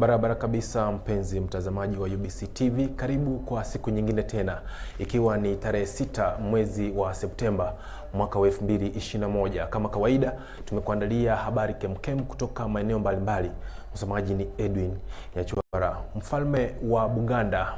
Barabara kabisa mpenzi mtazamaji wa UBC TV, karibu kwa siku nyingine tena, ikiwa ni tarehe 6 mwezi wa Septemba mwaka wa 2021. Kama kawaida tumekuandalia habari kemkem kutoka maeneo mbalimbali. Msomaji ni Edwin Nyachwara. Mfalme wa Buganda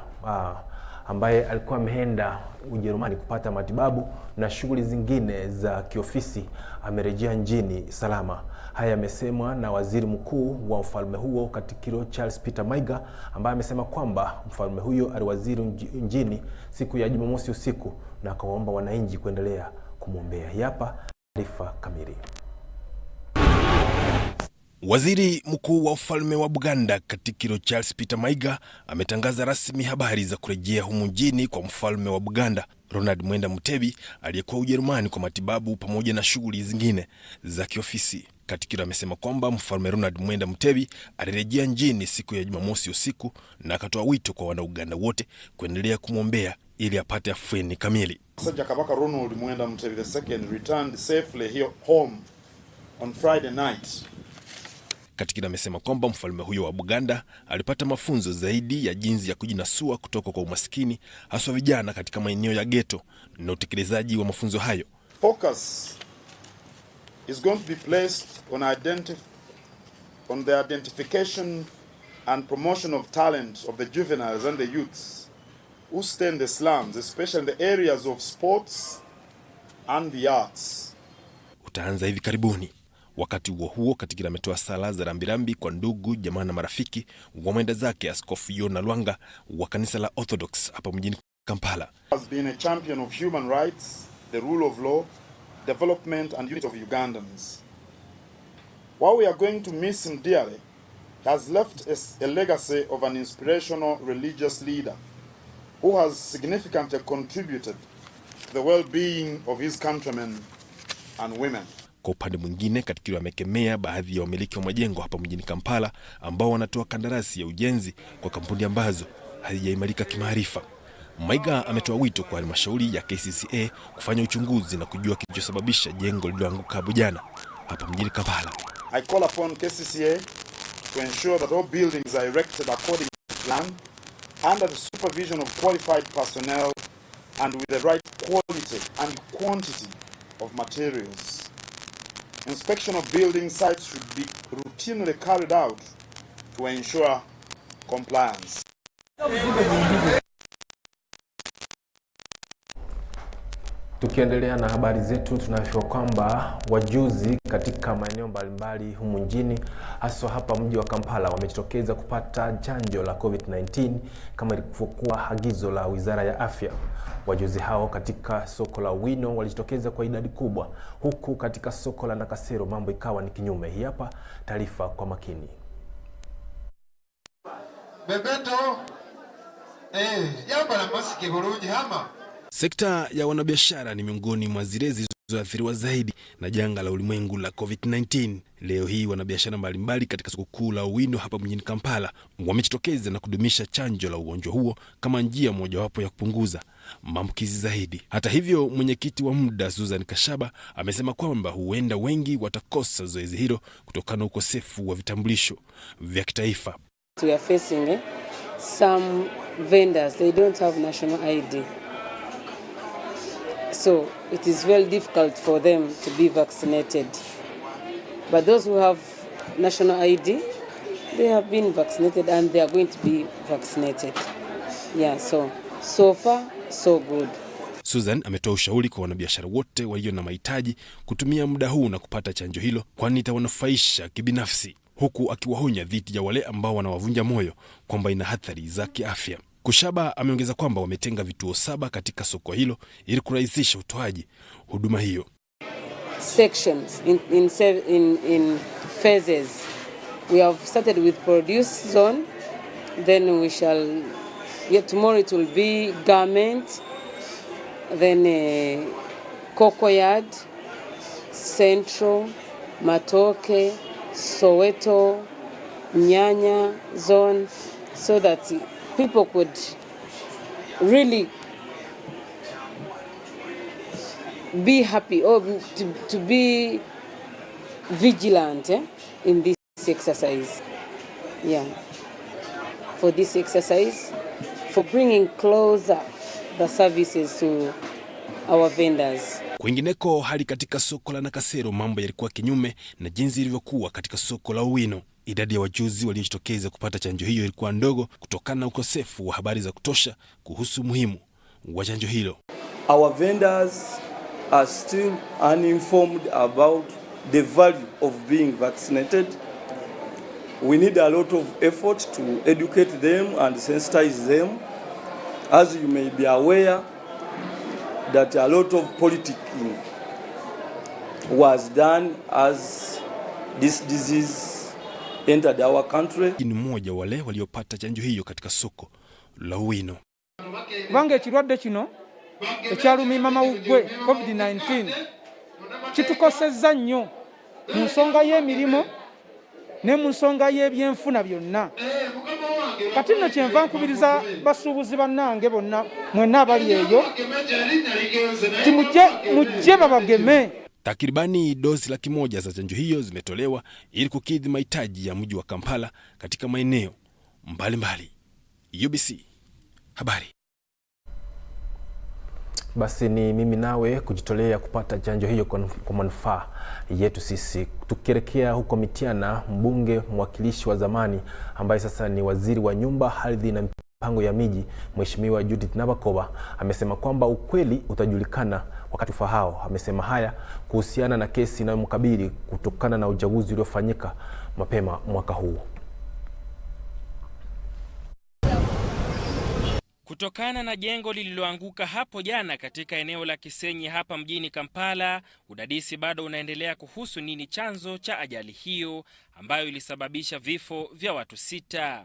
ambaye alikuwa ameenda Ujerumani kupata matibabu na shughuli zingine za kiofisi amerejea nchini salama. Haya yamesemwa na waziri mkuu wa ufalme huo Katikiro Charles Peter Maiga, ambaye amesema kwamba mfalme huyo aliwaziri nchini siku ya Jumamosi usiku na akawaomba wananchi kuendelea kumwombea. Hapa taarifa kamili. Waziri mkuu wa ufalme wa Buganda Katikiro Charles Peter Maiga ametangaza rasmi habari za kurejea humu nchini kwa mfalme wa Buganda Ronald Mwenda Mutebi aliyekuwa Ujerumani kwa matibabu pamoja na shughuli zingine za kiofisi. Katikiro amesema kwamba mfalme Ronald Mwenda Mutebi alirejea nchini siku ya Jumamosi usiku na akatoa wito kwa wana-Uganda wote kuendelea kumwombea ili apate afueni kamili. Sajja Kabaka Ronald Mwenda Mutebi II returned safely here home on Friday night. Katikiro amesema kwamba mfalme huyo wa Buganda alipata mafunzo zaidi ya jinsi ya kujinasua kutoka kwa umaskini, haswa vijana katika maeneo ya ghetto, na utekelezaji wa mafunzo hayo. Focus is going to be placed on the identification and promotion of talent of the juveniles and the youths who stay in the slums, especially in the areas of sports and the arts. Utaanza hivi karibuni. Wakati huo Katikiro ametoa sala za rambirambi kwa ndugu, jamaa na marafiki wa mwenda zake Askofu Yona Lwanga wa kanisa la Orthodox hapa mjini Kampala. Has been a champion of human rights, the rule of law, development and unity of Ugandans. While we are going to miss him dearly, he has left a legacy of an inspirational religious leader who has significantly contributed to the well-being of his countrymen and women. Kwa upande mwingine, Katikiro amekemea baadhi ya wamiliki wa majengo hapa mjini Kampala ambao wanatoa kandarasi ya ujenzi kwa kampuni ambazo hazijaimarika kimaarifa. Maiga ametoa wito kwa halmashauri ya KCCA kufanya uchunguzi na kujua kilichosababisha jengo lililoanguka hapo jana hapa mjini Kampala. I call upon KCCA to ensure that all buildings are erected according to plan, under the supervision of qualified personnel and with the right quality and quantity of materials. Inspection of building sites should be routinely carried out to ensure compliance. Tukiendelea na habari zetu, tunaambiwa kwamba wajuzi katika maeneo mbalimbali humu nchini, hasa hapa mji wa Kampala, wamejitokeza kupata chanjo la COVID-19 kama ilivyokuwa agizo la Wizara ya Afya. Wajuzi hao katika soko la Wino walijitokeza kwa idadi kubwa, huku katika soko la Nakasero mambo ikawa ni kinyume. Hii hapa taarifa kwa makini. Bebeto yambala masiki bulungi hama. Sekta ya wanabiashara ni miongoni mwa zile zilizoathiriwa zaidi na janga la ulimwengu la COVID-19. Leo hii wanabiashara mbalimbali katika soko kuu la Owino hapa mjini Kampala wamejitokeza na kudumisha chanjo la ugonjwa huo kama njia mojawapo ya kupunguza maambukizi zaidi. Hata hivyo, mwenyekiti wa muda Susan Kashaba amesema kwamba huenda wengi watakosa zoezi hilo kutokana na ukosefu wa vitambulisho vya kitaifa. We are facing some vendors, they don't have national ID. So it is very difficult for them to be vaccinated. But those who have national ID, they have been vaccinated and they are going to be vaccinated. Yeah, so far, so good. Susan ametoa ushauri kwa wanabiashara wote walio na mahitaji kutumia muda huu na kupata chanjo hilo, kwani itawanufaisha kibinafsi, huku akiwaonya dhidi ya wale ambao wanawavunja moyo kwamba ina hatari za kiafya. Kushaba ameongeza kwamba wametenga vituo 7 katika soko hilo ili kurahisisha utoaji huduma hiyo. Sections in phases. We have started with produce zone, then we shall tomorrow it will be garment, then cocoa yard, central, matoke, Soweto, Nyanya zone, so that people could really be happy or to be vigilant in this exercise. Yeah. for this exercise, for bringing closer the services to our vendors. Kwingineko, hali katika soko la Nakasero mambo yalikuwa kinyume na jinsi ilivyokuwa katika soko la Owino. Idadi ya wajuzi waliojitokeza kupata chanjo hiyo ilikuwa ndogo kutokana na ukosefu wa habari za kutosha kuhusu muhimu wa chanjo hilo. Our vendors are still uninformed about the value of being vaccinated. We need a lot of effort to educate them and sensitize them. As you may be aware, that a lot of politicking was done as this disease entered our country. Ni mmoja wale waliopata chanjo hiyo katika soko la Owino. Bange kirwadde kino ekyalumi mama ugwe COVID-19 kitukosezza nnyo mu nsonga y'emirimu ne mu nsonga y'ebyenfuna byonna. Kati nno kyenva nkubiriza basuubuzi bannange bonna mwenna abali eyo mujje babageme. Takribani dozi 100,000 za chanjo hiyo zimetolewa ili kukidhi mahitaji ya mji wa Kampala katika maeneo mbalimbali. UBC Habari. Basi ni mimi nawe kujitolea kupata chanjo hiyo kwa manufaa yetu sisi. Tukielekea huko Mitiana, mbunge mwakilishi wa zamani ambaye sasa ni waziri wa nyumba, ardhi na mipango ya miji, Mheshimiwa Judith Nabakoba amesema kwamba ukweli utajulikana wakati ufahao. Amesema haya kuhusiana na kesi inayomkabili kutokana na uchaguzi uliofanyika mapema mwaka huu. Kutokana na jengo lililoanguka hapo jana katika eneo la Kisenyi hapa mjini Kampala, udadisi bado unaendelea kuhusu nini chanzo cha ajali hiyo ambayo ilisababisha vifo vya watu 6.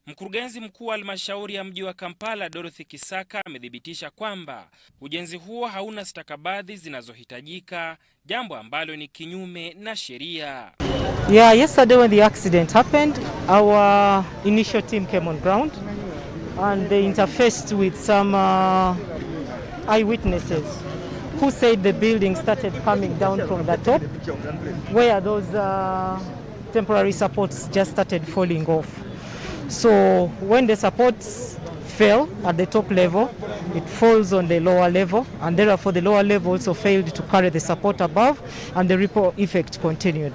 Mkurugenzi mkuu wa halmashauri ya mji wa Kampala, Dorothy Kisaka, amedhibitisha kwamba ujenzi huo hauna stakabadhi zinazohitajika, jambo ambalo ni kinyume na sheria. Yeah, yesterday when the accident happened, our initial team came on ground and they interfaced with some eyewitnesses who said the building started coming down from the top where those temporary supports just started falling off. So when the supports fell at the top level, it falls on the lower level, and therefore the lower level also failed to carry the support above, and the ripple effect continued.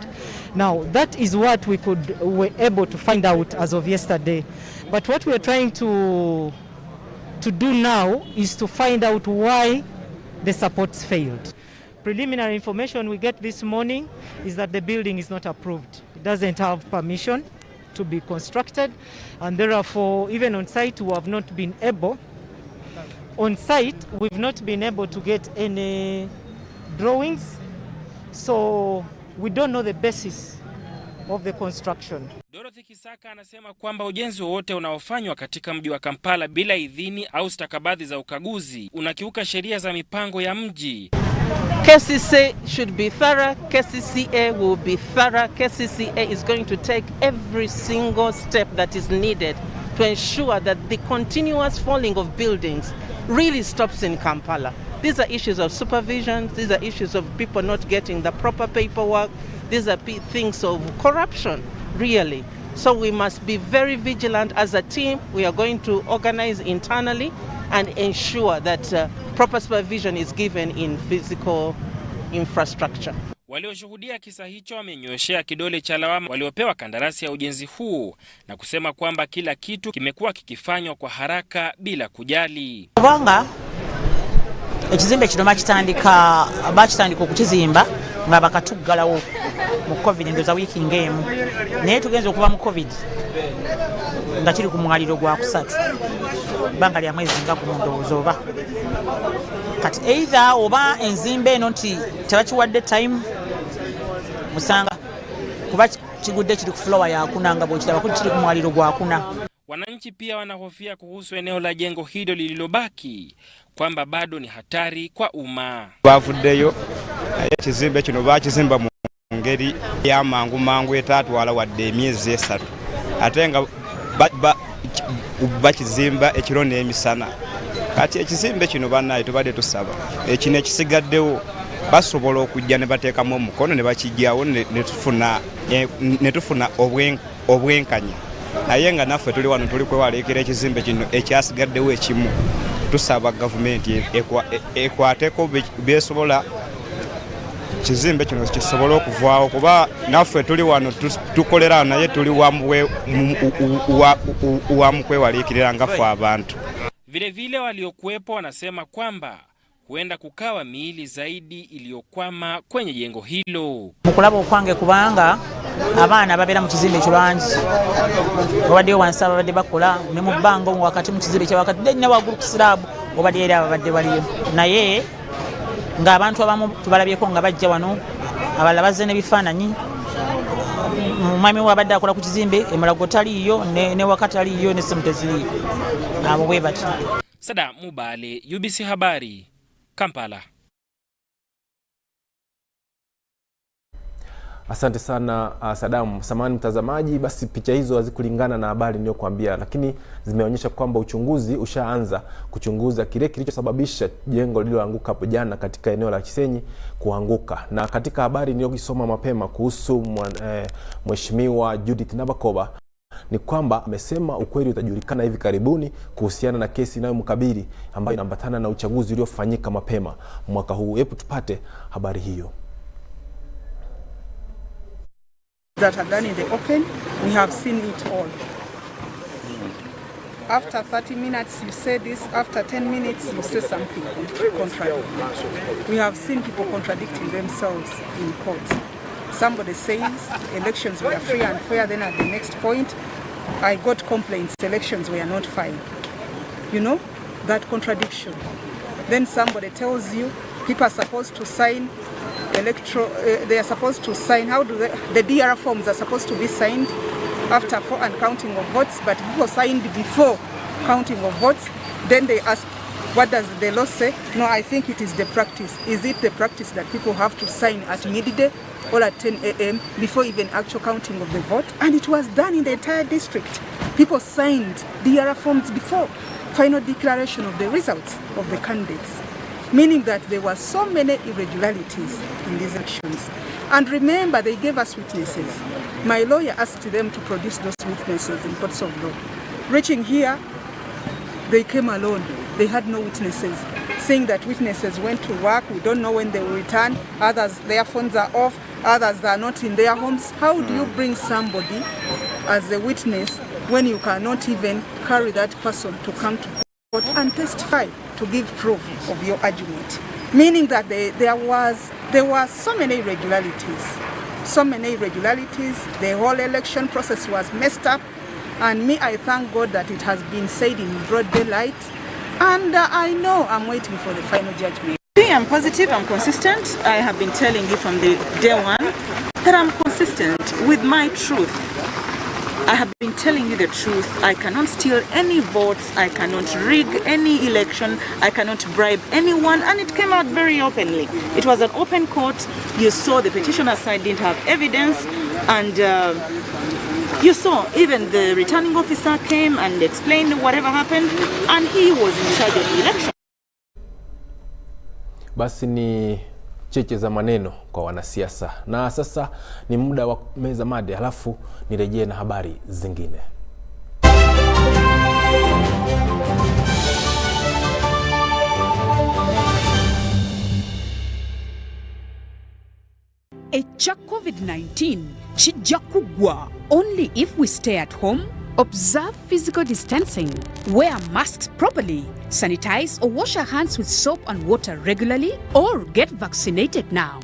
Now that is what were able to find out as of yesterday. But what we are trying to do now is to find out why the supports failed. Preliminary information we get this morning is that the building is not approved. It doesn't have permission to be constructed, and therefore even on site we've not been able to get any drawings, so we don't know the basis of the construction. Dorothy Kisaka anasema kwamba ujenzi wowote unaofanywa katika mji wa Kampala bila idhini au stakabadhi za ukaguzi unakiuka sheria za mipango ya mji. KCCA should be thorough. KCCA will be thorough. KCCA is going to take every single step that is needed to ensure that the continuous falling of buildings really stops in Kampala. These are issues of supervision. These are issues of people not getting the proper paperwork. These are things of corruption, really. So we must be very vigilant as a team. We are going to organize internally and ensure that proper supervision is given in physical infrastructure. Walioshuhudia kisa hicho wamenyoshea kidole cha lawama waliopewa kandarasi ya ujenzi huu na kusema kwamba kila kitu kimekuwa kikifanywa kwa haraka bila kujali. Kubanga ekizimbe kino bakitandika okukizimba nga bakatuggalawo mu COVID ndoza wiki ngemu naye tugenze okuva mu COVID nga kiri ku mwaliro gwa kusatu banga lya mwezi nga kumundowooza oba kati either oba enzimbe eno nti tebakiwadde time musanga kuba kigudde kiri ku floor yakuna nga bwekiraba kuli kiri ku mwaliro gwakuna. Wananchi pia wanahofia kuhusu eneo la jengo hilo lililobaki kwamba bado ni hatari kwa umma. Bavuddeyo ekizimbe kino bakizimba mu ngeri ya mangu etatwala wadde emyezi 3 ate nga bakizimba ekiro n'emisana. Kati ekizimbe kino bannaye tubadde tusaba ekino ekisigaddewo basobola okujja ne bateekamu omukono ne bakijjawo ne tufuna obwenkanya naye nga naffe tuli wano tuli kwewalekera ekizimbe kino ekyasigaddewo ekimu. Tusaba gavumenti ekwateko besobola kizimbe kino kisobola okuvaawo kuba naffe tuli wano tukolera naye tuli wamu kwewalekera ngaffe abantu. Vilevile waliokuwepo wanasema kwamba huenda kukawa miili zaidi iliyokwama kwenye jengo hilo. Mukulaba okwange kubanga abaana babera mu kizimbe kibangi. Obadde wansi abadde bakola ne mu bango wakati mu kizimbe kya wakati denna wagulu kusirabu obadde era abadde baliyo. Naye nga abantu abamu tubalabyeko nga bajja wano abalala bazze n'ebifaananyi. Mwami wabadde akola ku kizimbe emulago taliyo ne wakati aliyo ne ssente ziriyo. Abo bwe bati. Sada Mubale, UBC Habari, Kampala. Asante sana Sadam. Samahani mtazamaji, basi picha hizo hazikulingana na habari niliyokuambia, lakini zimeonyesha kwamba uchunguzi ushaanza kuchunguza kile kilichosababisha jengo lililoanguka hapo jana katika eneo la Kisenyi kuanguka. Na katika habari niliyosoma mapema kuhusu Mheshimiwa Judith Nabakova ni kwamba amesema ukweli utajulikana hivi karibuni kuhusiana na kesi inayomkabili ambayo inaambatana na uchaguzi uliofanyika mapema mwaka huu. Hebu tupate habari hiyo. That are done in the open, we have seen it all. After 30 minutes you say this, after 10 minutes you say something contrary. We have seen people contradicting themselves in court. Somebody says elections were free and fair, then at the next point I got complaints elections were not fair. You know, that contradiction. Then somebody tells you people are supposed to sign they are supposed to sign, the DR forms are supposed to be signed after and counting of votes, but people signed before counting of votes. Then they ask, what does the law say? No, I think it is the practice. Is it the practice that people have to sign at midday or at 10 a.m. before even actual counting of the vote? And it was done in the entire district. People signed DR forms before final declaration of the results of the candidates, meaning that there were so many irregularities in these elections. And remember, they gave us witnesses. My lawyer asked them to produce those witnesses in courts of law. Reaching here, they came alone. They had no witnesses, saying that witnesses went to work, we don't know when they will return, others, their phones are off, others are not in their homes. How do you bring somebody as a witness when you cannot even carry that person to come to court and testify, to give proof of your argument? Meaning that there were so many irregularities. The whole election process was messed up, and I thank God that it has been said in broad daylight, and I know I'm waiting for the final judgment. I'm positive, I'm consistent. I have been telling you from the day one that I'm consistent with my truth. I have been telling you the truth. I cannot steal any votes, I cannot rig any election, I cannot bribe anyone, and it came out very openly. It was an open court. You saw the petitioner side didn't have evidence, and you saw even the returning officer came and explained whatever happened, and he was in charge of the election. Basi ni cheche za maneno kwa wanasiasa. Na sasa ni muda wa meza made, halafu nirejee na habari zingine. Echa COVID-19 chijja kugwa only if we stay at home, observe physical distancing, wear masks properly, sanitize or wash our hands with soap and water regularly, or get vaccinated now.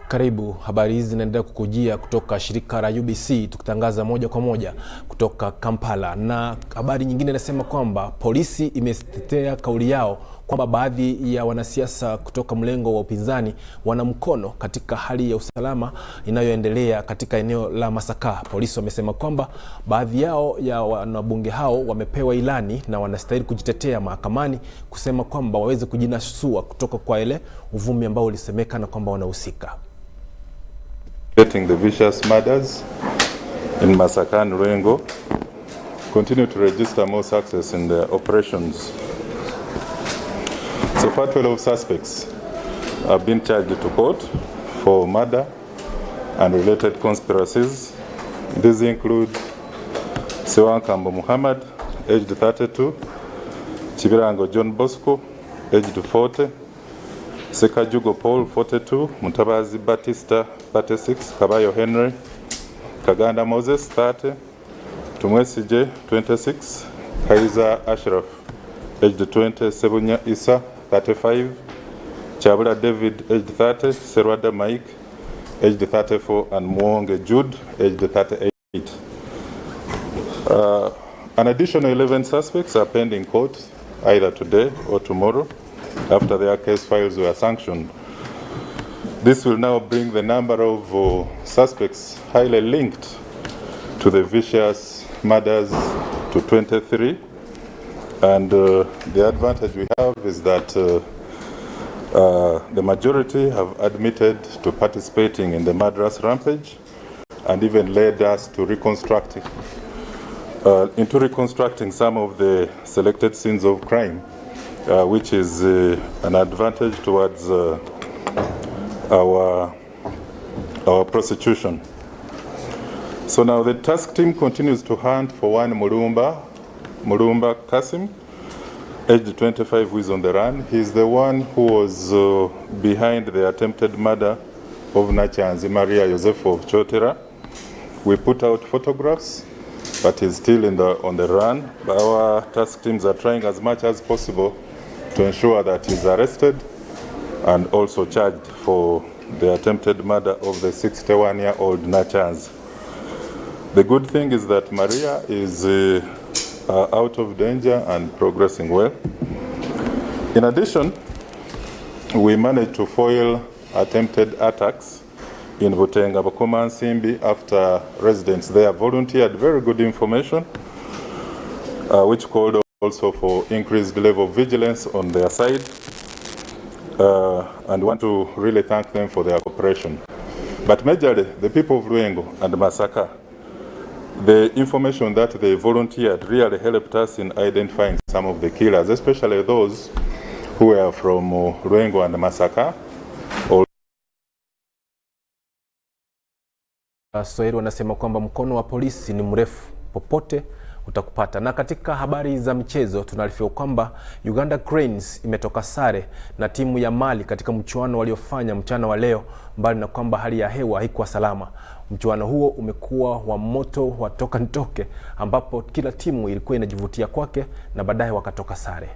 Karibu, habari hizi zinaendelea kukujia kutoka shirika la UBC, tukitangaza moja kwa moja kutoka Kampala. Na habari nyingine inasema kwamba polisi imestetea kauli yao kwamba baadhi ya wanasiasa kutoka mlengo wa upinzani wana mkono katika hali ya usalama inayoendelea katika eneo la Masaka. Polisi wamesema kwamba baadhi yao ya wanabunge hao wamepewa ilani na wanastahili kujitetea mahakamani kusema kwamba waweze kujinasua kutoka kwa ile uvumi ambao ulisemekana kwamba wanahusika. Getting the vicious murders in Masaka and Ruengo, continue to register more success in the operations. So far 12 suspects have been charged to court for murder and related conspiracies. These include Sewankambo Muhammad, aged 32, Chibirango John Bosco, aged 40, Sekajugo Paul, 42, Mutabazi Batista, 36, Kabayo Henry, Kaganda Moses, 30, Tumwesije, 26, Kaiza Ashraf, aged 20, Sebunya Isa, 35, Chabula David, aged 30, Serwada Mike, aged 34, and Mwonge Jude, aged 38. An additional 11 suspects are pending court either today or tomorrow after their case files were sanctioned. This will now bring the number of suspects highly linked to the vicious murders to 23. And the advantage we have is that the majority have admitted to participating in the murderous rampage and even led us to reconstructing some of the selected scenes of crime, which is an advantage towards our prosecution. So now the task team continues to hunt for one Mulumba Kasim, aged 25, who is on the run. He is the one who was behind the attempted murder of Nachanzi Maria Joseph of Chotera. We put out photographs, but he's still on the run. Our task teams are trying as much as possible to ensure that he's arrested and also charged for the attempted murder of the 61-year-old Nachanzi. The good thing is that Maria is out of danger and progressing well. In addition, we managed to foil attempted attacks in Butenga, Bokoma and Simbi after residents there volunteered very good information, which called also for increased level of vigilance on their side, and want to really thank them for their cooperation. But majorly, the people of Ruengo and Masaka, the information that they volunteered really helped us in identifying some of the killers, especially those who were from Ruengo and Masaka. Swahili wanasema kwamba mkono wa polisi ni mrefu, popote utakupata. Na katika habari za michezo tunaarifiwa kwamba Uganda Cranes imetoka sare na timu ya Mali katika mchuano waliofanya mchana wa leo, mbali na kwamba hali ya hewa haikuwa salama. Mchuano huo umekuwa wa moto wa toka nitoke, ambapo kila timu ilikuwa inajivutia kwake na baadaye wakatoka sare.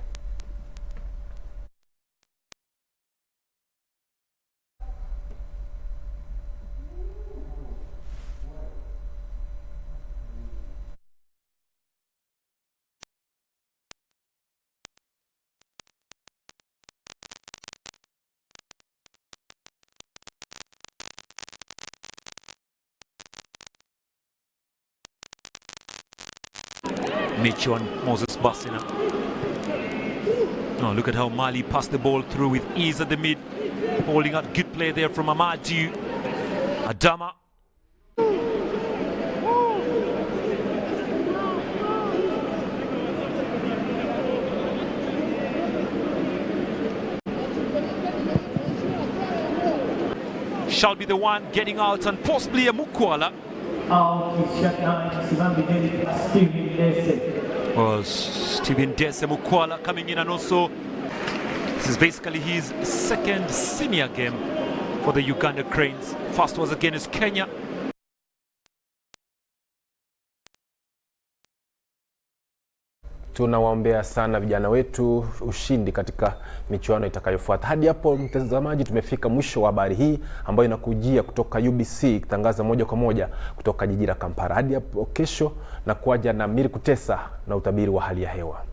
Mitch on Moses Bassina. Oh, look at how Mali passed the ball through with ease at the mid. Holding out good play there from Amadou. Adama. Shall be the one getting out, and possibly a Mukwala. Well, Steven Dese Mukwala coming in, and also this is basically his second senior game for the Uganda Cranes. First was against Kenya. Tunawaombea sana vijana wetu ushindi katika michuano itakayofuata. Hadi hapo mtazamaji, tumefika mwisho wa habari hii ambayo inakujia kutoka UBC ikitangaza moja kwa moja kutoka jiji la Kampala. Hadi hapo kesho na kuaja na Miri Kutesa na utabiri wa hali ya hewa.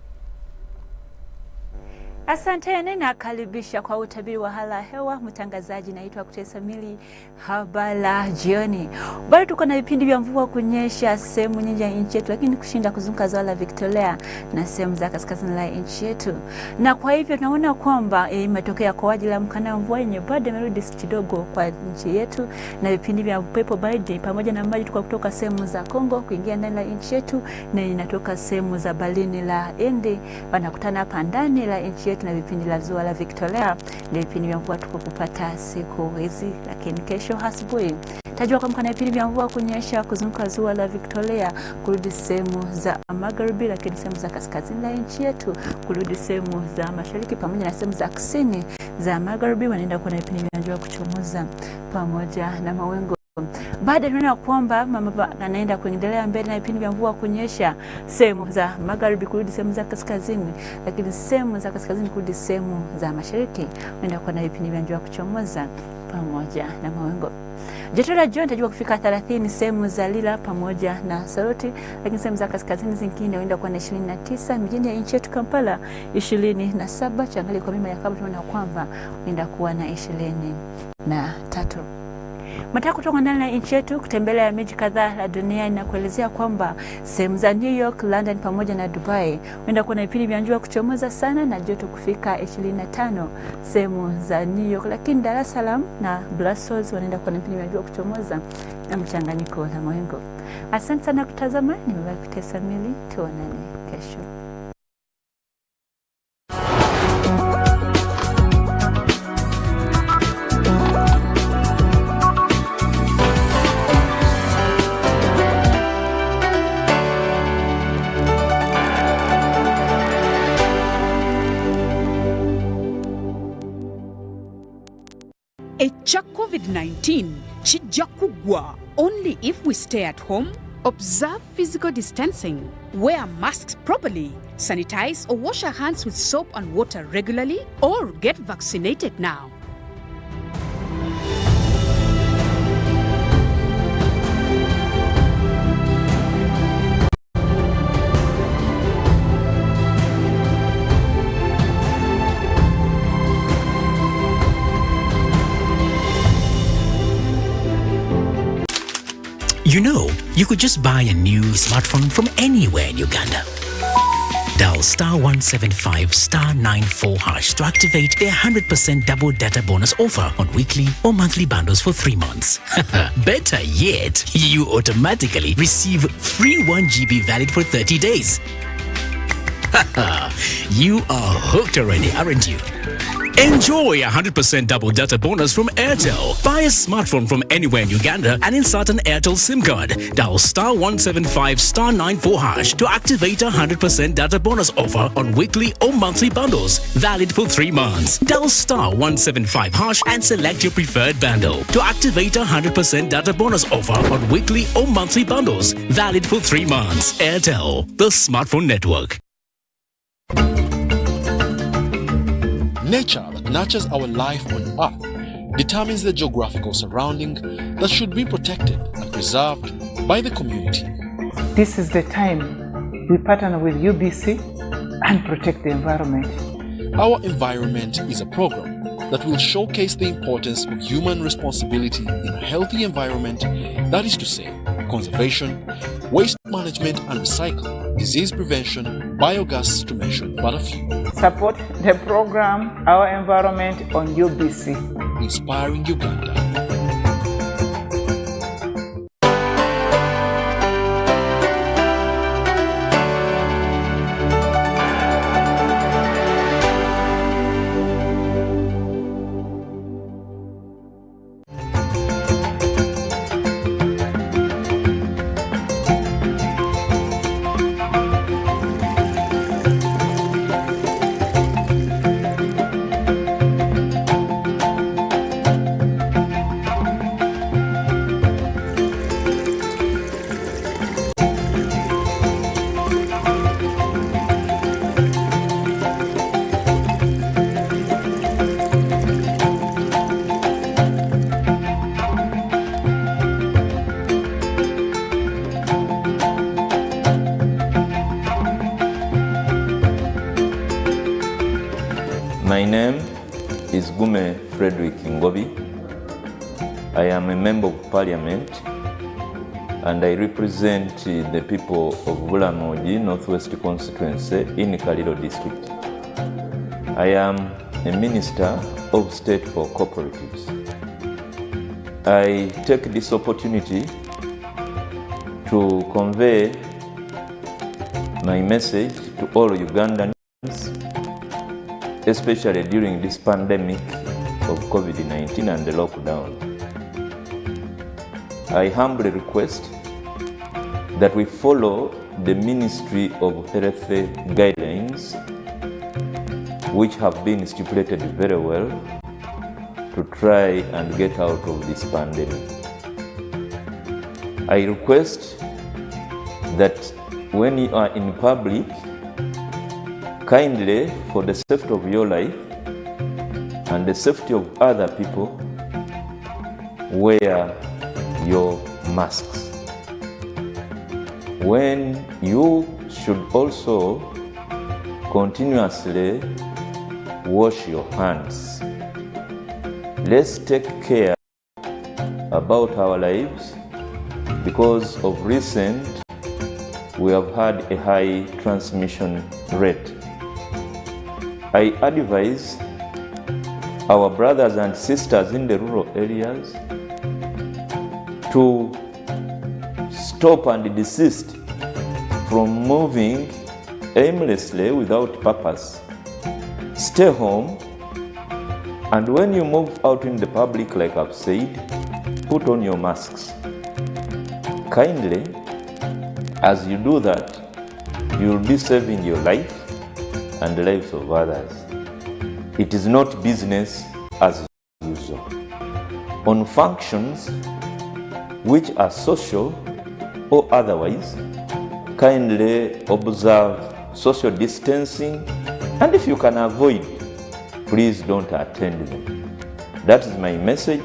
Asanteni na karibisha kwa utabiri wa hali ya hewa. Mtangazaji naitwa Kutesa Mili. Habari jioni. Bado tuko na vipindi vya mvua kunyesha sehemu nyingi ya nchi yetu, lakini kushinda kuzunguka ziwa la Victoria na sehemu za kaskazini la nchi yetu. Na kwa hivyo tunaona kwamba imetokea kwa ajili ya mkana mvua yenye bado imerudi kidogo kwa nchi yetu, na vipindi vya upepo baridi pamoja na maji kutoka sehemu za Kongo kuingia ndani la nchi yetu, na inatoka sehemu za Balini la Hindi wanakutana hapa ndani la nchi yetu, na vipindi la ziwa la Victoria ndio vipindi vya mvua tuko kupata siku hizi. Lakini kesho asubuhi tajua kwamba kuna vipindi vya mvua kunyesha kuzunguka ziwa la Victoria kurudi sehemu za magharibi, lakini sehemu za kaskazini la nchi yetu kurudi sehemu za mashariki pamoja na sehemu za kusini za magharibi wanaenda kuwa na vipindi vya mvua kuchomoza pamoja na mawingu. Baada tunaona kwamba mama anaenda kuendelea mbele na vipindi vya mvua kunyesha sehemu za magharibi kurudi sehemu za kaskazini, lakini sehemu za kaskazini kurudi sehemu za mashariki wanaenda kuwa na vipindi vya mvua kuchomoza pamoja na mawingu. Joto la jioni tajua kufika 30 sehemu za Lila pamoja na Soroti, lakini sehemu za kaskazini zingine huenda kuwa na 29, mjini ya nchi yetu Kampala 27. Changali kwa mima ya kabla tunaona kwamba huenda kuwa na 23. Mataka kutoka ndani ya nchi yetu kutembelea miji kadhaa la dunia na kuelezea kwamba sehemu za New York, London pamoja na Dubai huenda kuwa na vipindi vya mvua kuchomoza sana na joto kufika 25 sehemu za New York, lakini Dar es Salaam na Brussels wanaenda kuwa na vipindi vya mvua kuchomoza na mchanganyiko wa mawingu. Asante sana kutazama, nimebaki Kutesa Mili, tuonane kesho. Echa COVID-19 chijja kugwa only if we stay at home, observe physical distancing, wear masks properly, sanitize or wash our hands with soap and water regularly, or get vaccinated now. You know, you could just buy a new smartphone from anywhere in Uganda. Dial *175*94# to activate their 100% double data bonus offer on weekly or monthly bundles for 3 months. Better yet, you automatically receive free 1 GB valid for 30 days. You are hooked already, aren't you? Enjoy 100% double data bonus from Airtel. Buy a smartphone from anywhere in Uganda and insert an Airtel SIM card. Dial *175*94# to activate a 100% data bonus offer on weekly or monthly bundles, valid for 3 months. Dial *175# and select your preferred bundle to activate a 100% data bonus offer on weekly or monthly bundles, valid for 3 months. Airtel, the smartphone network. Nature that nurtures our life on Earth determines the geographical surrounding that should be protected and preserved by the community. This is the time we partner with UBC and protect the environment. Our Environment is a program that will showcase the importance of human responsibility in a healthy environment, that is to say, conservation, waste management and recycling, disease prevention, biogas to mention but a few. Support the program Our Environment on UBC. Inspiring Uganda. Gume Frederick Ngobi. I am a Member of Parliament and I represent the people of Bulamoji Northwest Constituency in Kaliro District. I am a Minister of State for Cooperatives. I take this opportunity to convey my message to all Ugandans, especially during this pandemic of COVID-19 and the lockdown. I humbly request that we follow the Ministry of Health guidelines, which have been stipulated very well to try and get out of this pandemic. I request that when you are in public, kindly, for the safety of your life and the safety of other people, wear your masks. When you should also continuously wash your hands. Let's take care about our lives because of recent we have had a high transmission rate. I advise our brothers and sisters in the rural areas to stop and desist from moving aimlessly without purpose. Stay home, and when you move out in the public, like I've said, put on your masks. Kindly, as you do that, you will be saving your life and the lives of others. It is not business as usual. On functions which are social or otherwise, kindly observe social distancing, and if you can avoid, please don't attend them. That is my message.